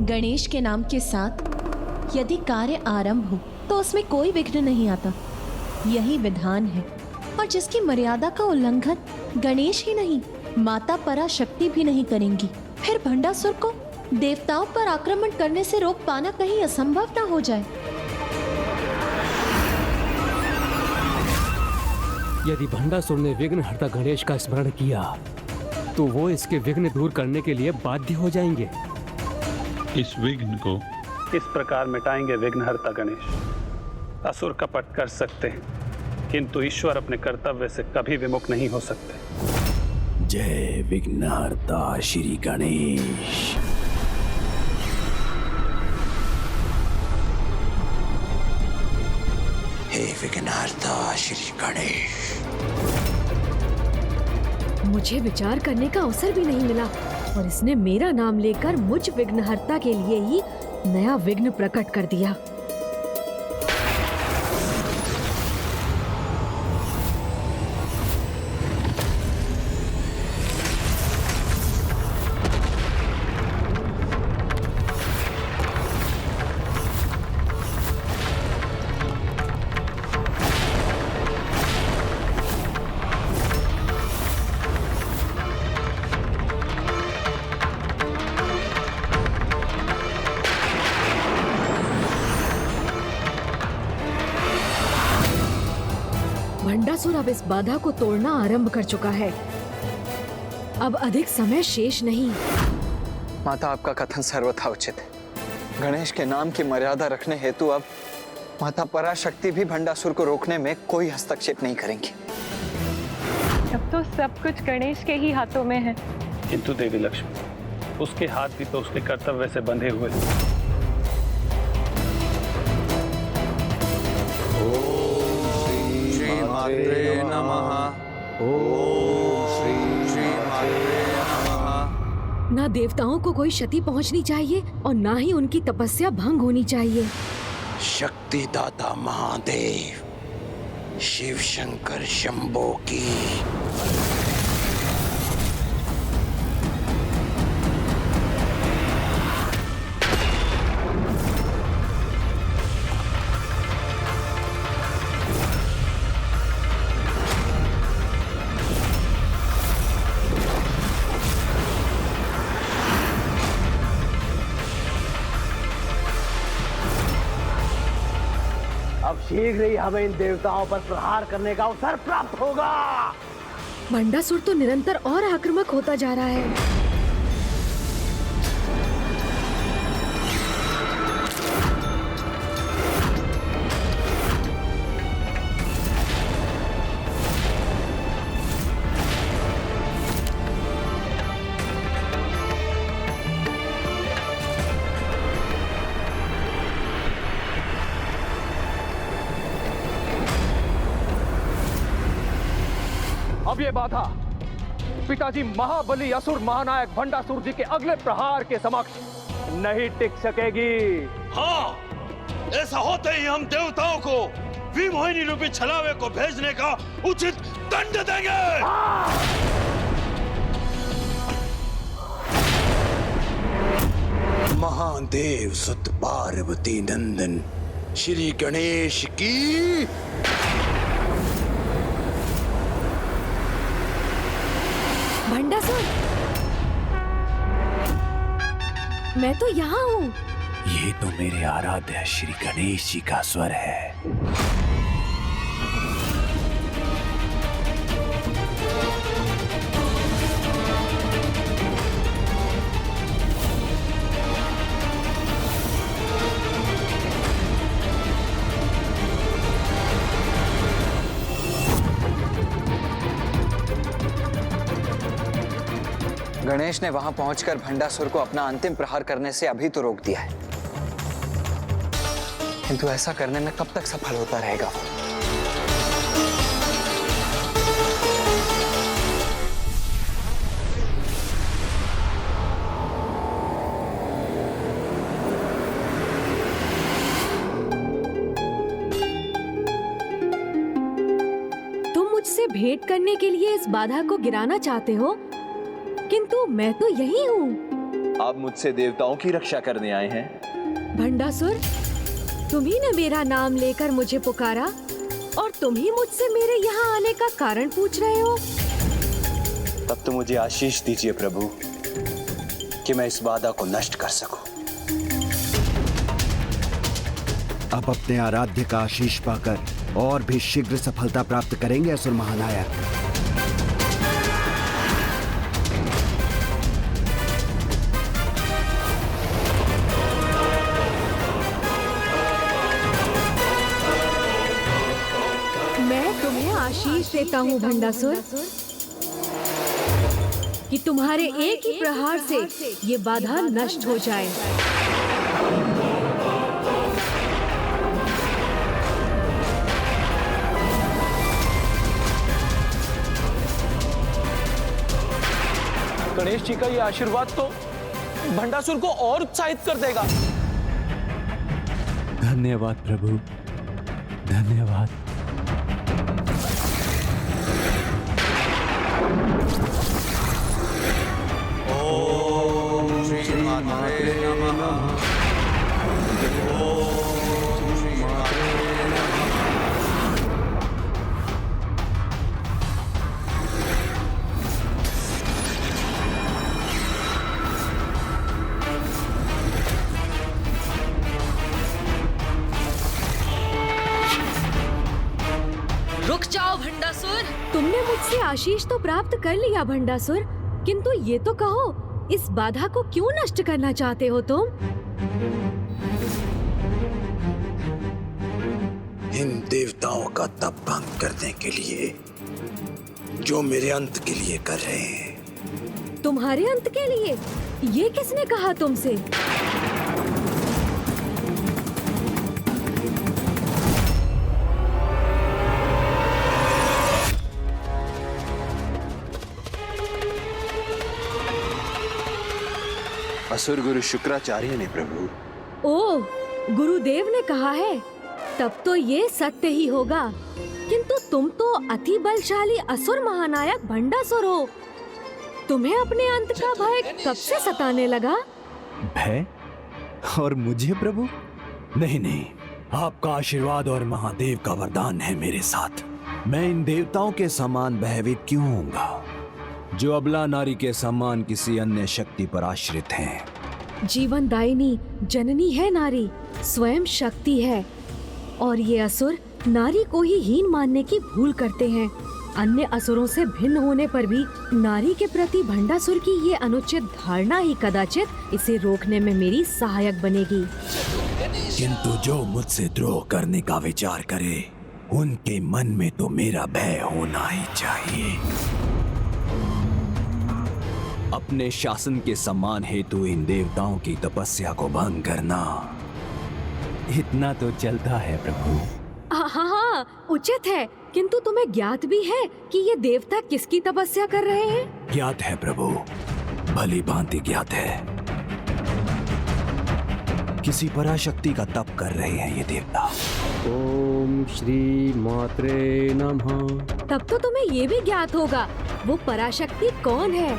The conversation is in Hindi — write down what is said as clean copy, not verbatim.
गणेश के नाम के साथ यदि कार्य आरंभ हो तो उसमें कोई विघ्न नहीं आता। यही विधान है। और जिसकी मर्यादा का उल्लंघन गणेश ही नहीं, माता पराशक्ति भी नहीं करेंगी, फिर भंडासुर को देवताओं पर आक्रमण करने से रोक पाना कहीं असंभव ना हो जाए। यदि भंडासुर ने विघ्नहर्ता गणेश का स्मरण किया तो वो इसके विघ्न दूर करने के लिए बाध्य हो जाएंगे। इस विघ्न को इस प्रकार मिटाएंगे विघ्नहर्ता गणेश। असुर कपट कर सकते हैं, किंतु ईश्वर अपने कर्तव्य से कभी विमुख नहीं हो सकते। जय विघ्नहर्ता श्री गणेश। हे विघ्नहर्ता श्री गणेश। मुझे विचार करने का अवसर भी नहीं मिला और इसने मेरा नाम लेकर मुझ विघ्नहर्ता के लिए ही नया विघ्न प्रकट कर दिया। भंडासुर अब इस बाधा को तोड़ना आरंभ कर चुका है। अब अधिक समय शेष नहीं। माता, आपका कथन सर्वथा उचित है। गणेश के नाम की मर्यादा रखने हेतु अब माता पराशक्ति भी भंडासुर को रोकने में कोई हस्तक्षेप नहीं करेंगी। अब तो सब कुछ गणेश के ही हाथों में है। किंतु देवी लक्ष्मी, उसके हाथ भी तो उसके कर्तव्य से बंधे हुए हैं। श्री नमः। ओम श्री नमः। ना देवताओं को कोई क्षति पहुंचनी चाहिए और ना ही उनकी तपस्या भंग होनी चाहिए। शक्तिदाता महादेव शिव शंकर शंभो की। अब शीघ्र ही हमें इन देवताओं पर प्रहार करने का अवसर प्राप्त होगा। भंडासुर तो निरंतर और आक्रामक होता जा रहा है। अब ये बाधा पिताजी महाबली असुर महानायक भंडासुर जी के अगले प्रहार के समक्ष नहीं टिक सकेगी। हाँ, ऐसा होते ही हम देवताओं को विमोहिनी रूपी छलावे को भेजने का उचित दंड देंगे। महादेव सुत पार्वती नंदन श्री गणेश की। भंडासुर, मैं तो यहाँ हूँ। ये तो मेरे आराध्य श्री गणेश जी का स्वर है। गणेश ने वहां पहुंचकर भंडासुर को अपना अंतिम प्रहार करने से अभी तो रोक दिया है, किंतु ऐसा करने में कब तक सफल होता रहेगा? तुम मुझसे भेंट करने के लिए इस बाधा को गिराना चाहते हो, किंतु मैं तो यही हूँ। आप मुझसे देवताओं की रक्षा करने आए हैं? भंडासुर, तुम्ही ने मेरा नाम लेकर मुझे पुकारा और तुम ही मुझसे मेरे यहाँ आने का कारण पूछ रहे हो। तब तो मुझे आशीष दीजिए प्रभु कि मैं इस बाधा को नष्ट कर सकूं। अब अपने आराध्य का आशीष पाकर और भी शीघ्र सफलता प्राप्त करेंगे असुर महानायक। मैं तुम्हें आशीष देता हूँ भंडासुर कि तुम्हारे एक ही प्रहार से ये बाधा नष्ट हो जाए। गणेश जी का ये आशीर्वाद तो भंडासुर को और उत्साहित कर देगा। धन्यवाद प्रभु, धन्यवाद। ओम श्री मात्रे नमः। ओम श्री मात्रे नमः। रुक जाओ भंडासुर। तुमने मुझसे आशीष तो प्राप्त कर लिया भंडासुर, किंतु ये तो कहो, इस बाधा को क्यों नष्ट करना चाहते हो तुम? इन देवताओं का तप भंग करने के लिए, जो मेरे अंत के लिए कर रहे हैं। तुम्हारे अंत के लिए? ये किसने कहा तुमसे? असुर गुरु शुक्राचार्य ने प्रभु। ओह, गुरुदेव ने कहा है, तब तो ये सत्य ही होगा। किंतु तुम तो अति बलशाली असुर महानायक भंडासुर हो। तुम्हें अपने अंत का भय कब से सताने लगा? भय? और मुझे प्रभु? नहीं नहीं, आपका आशीर्वाद और महादेव का वरदान है मेरे साथ। मैं इन देवताओं के समान भयभीत क्यों होऊंगा, जो अबला नारी के समान किसी अन्य शक्ति पर आश्रित हैं। जीवनदायिनी जननी है नारी, स्वयं शक्ति है, और ये असुर नारी को ही हीन मानने की भूल करते हैं। अन्य असुरों से भिन्न होने पर भी नारी के प्रति भंडासुर की ये अनुचित धारणा ही कदाचित इसे रोकने में मेरी सहायक बनेगी। किंतु जो मुझसे द्रोह करने का विचार करे, उनके मन में तो मेरा भय होना ही चाहिए। अपने शासन के सम्मान हेतु इन देवताओं की तपस्या को भंग करना, इतना तो चलता है प्रभु। हाँ, उचित है, किंतु तुम्हें ज्ञात भी है कि ये देवता किसकी तपस्या कर रहे हैं? ज्ञात है प्रभु, भली भांति ज्ञात है। किसी पराशक्ति का तप कर रहे हैं ये देवता। ओम श्री मात्रे नमः। तब तो तुम्हें ये भी ज्ञात होगा वो पराशक्ति कौन है।